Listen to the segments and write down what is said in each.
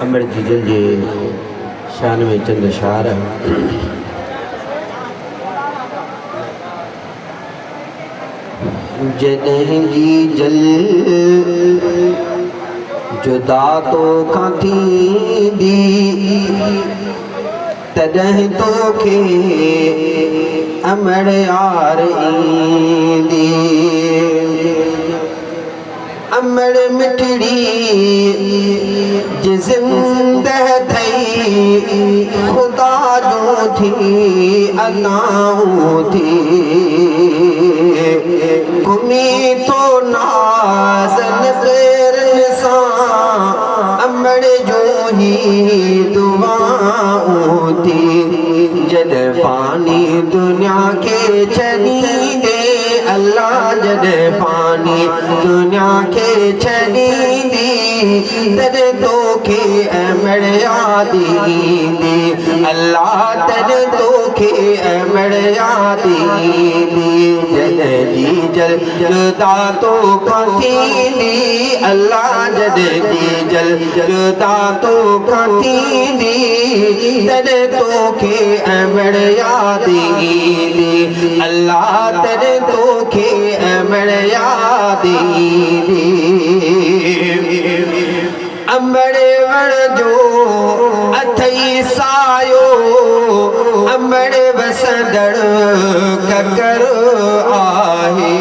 अमर जीजल जे शान में चंद अशार जॾहिं जीजल जुदा तो खां थींदी तॾहिं तोखे अमर यार ईंदी अमर मिठड़ी जिंदह थई खुदा जो थी अनाऊं थी घुमी तो नाज़न ग़ैरन सां अमर जो ही दुआऊं थी जॾहिं पानी दुनिया के छॾींदे अल्लाह जॾहिं पानी दुनिया के छॾींदी तॾहिं तोखे अमर याद ईंदी अल्लाह तॾहिं तोखे अमर याद ईंदी जॾहिं जीजल जुदा तोखां थींदी अल्लाह जॾहिं जीजल जुदा तोखां थींदी तॾहिं तोखे अमर याद ईंदी अल्लाह तॾहिं तोखे अमर याद ईंदी अमर वण जो अथई सायो अमर वसंदड़ ककर आहे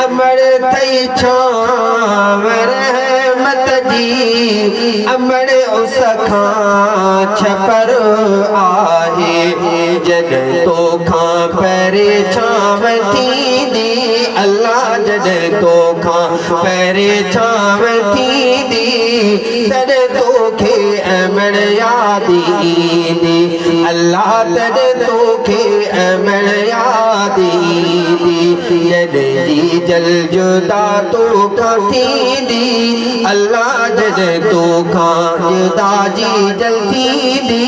अमर थई छांव रहमत जी अमर उस खां छपर आहे जॾहिं तोखां परे छांव थींदी अल्लाह जॾहिं तोखां परे छांव थींदी तॾहिं तोखे अमर याद ईंदी अल्लाह तॾहिं तोखे अमर याद ईंदी जॾहिं जीजल जुदा तोखां थींदी अल्लाह जॾहिं तोखां जुदा जीजल थींदी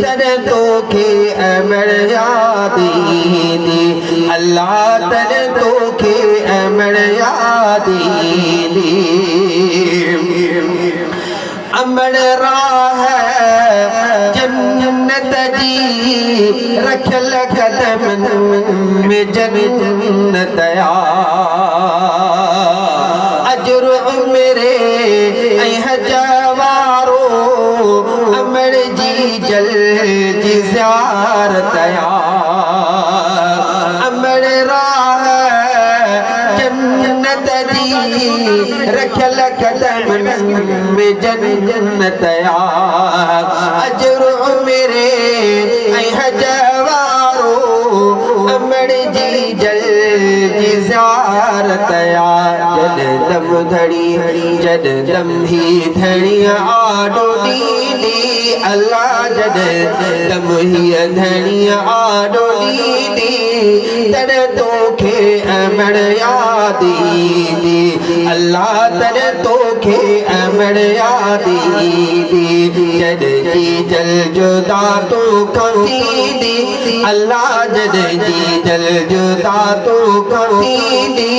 तॾहिं तोखे अमर याद ईंदी अल्लाह तॾहिं तोखे अमर याद ईंदी अमर राह जन्नत जी रखियल कदमनि में जन्नत अजर उमिरे ऐं हज वारो अमर जीजल जी ज़ियारत अमर राह जन्नत जी रखियल कदमनि में जन्नत अजर उमिरे ऐं हज वारो अमर जीजल जी ज़ियारत जॾहिं दम धड़ी जॾहिं दम ही धड़ी आॾो ॾींदी अल्लाह जॾहिं दम हीअ धड़ी आॾो ॾींदी तॾहिं तोखे अमर याद ईंदी अल्लाह तॾहिं तोखे अमर याद ईंदी जॾहिं जीजल जुदा तोखां थींदी अल्लाह जॾहिं जीजल जुदा तोखां थींदी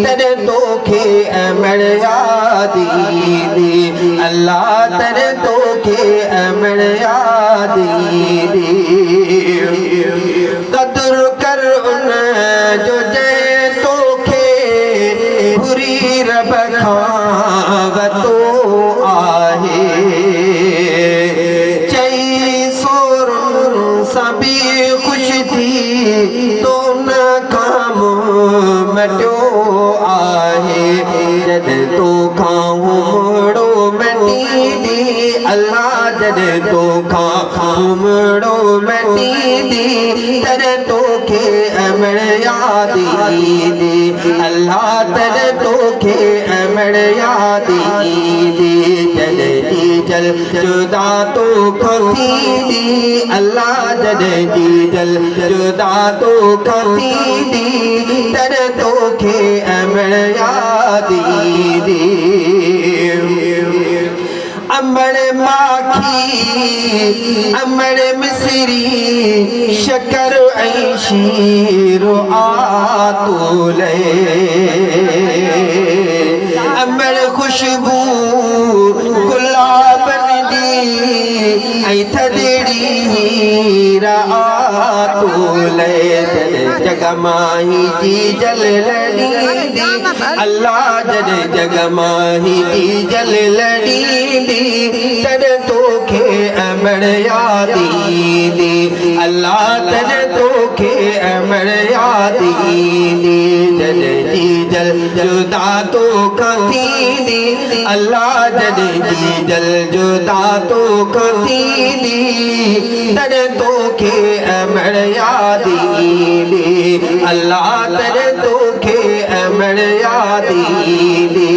तॾहिं तोखे अमर याद ईंदी अल्लाह तॾहिं तोखे अमर याद ईंदी क़द्र कर उन जो जंहिं तोखे घुरी रब खां वतो आहे चई सोरुनि सां बि ख़ुशि थी तो न खां मुंहुं मटियो आहे जॾहिं तोखां मुड़ो मटींदी अल्लाह जॾहिं तोखां मुड़ो मटींदी तॾहिं तोखे अमर याद ईंदी अल्लाह तॾहिं तोखे अमर याद ईंदी जॾहिं जीजल जुदा तोखां थींदी अल्लाह जॾहिं जीजल जुदा तोखां थींदी तॾहिं तोखे अमर याद ईंदी अमर माखी अमर मिसरी शकर ऐं शीरो आतोले अमर खुशबू जगमाही जी जल लड़ी दी अल्लाह जने जगमाही जी जल लड़ी दी तन तोखे अमर यादी दी अल्लाह तन तोखे अमर यादी दी जन जी जल जुदा तो कथी दी अल्लाह जन जी जल जुदा तो कथी दी तन तोखे अमर यादी दी अल्लाह तन तोखे अमर यादी दी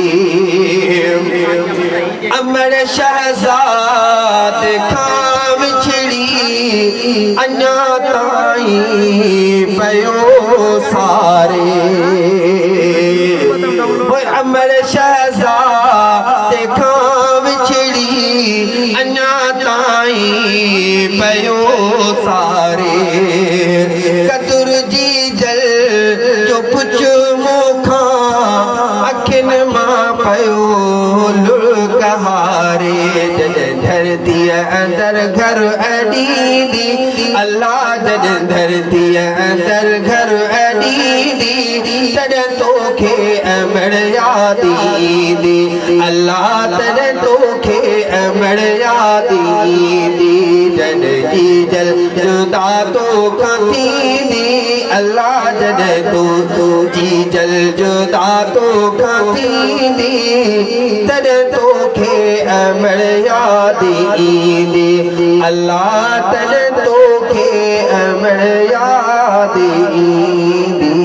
अमर शहजाद खाम छिड़ी अन्या ताई पयो सारे अमर शहजाद खाम छिड़ी अन्या ताई पयो सारे कतुर जी जल जो पुछ मुखा अखिन मां पयो लुड़कहारे जन धरती अंदर घर अड़ी दी अल्लाह जन धरती अंदर घर अड़ी दी तन तोखे अमर यादी दी अल्लाह तन तोखे अमर यादी दी जन जी जल जुदा तो कथी दी अल्लाह जन तू जी जल जुदा तो कथी दी तन तोखे अमर यादी दी अल्लाह तन तोखे अमर यादी दी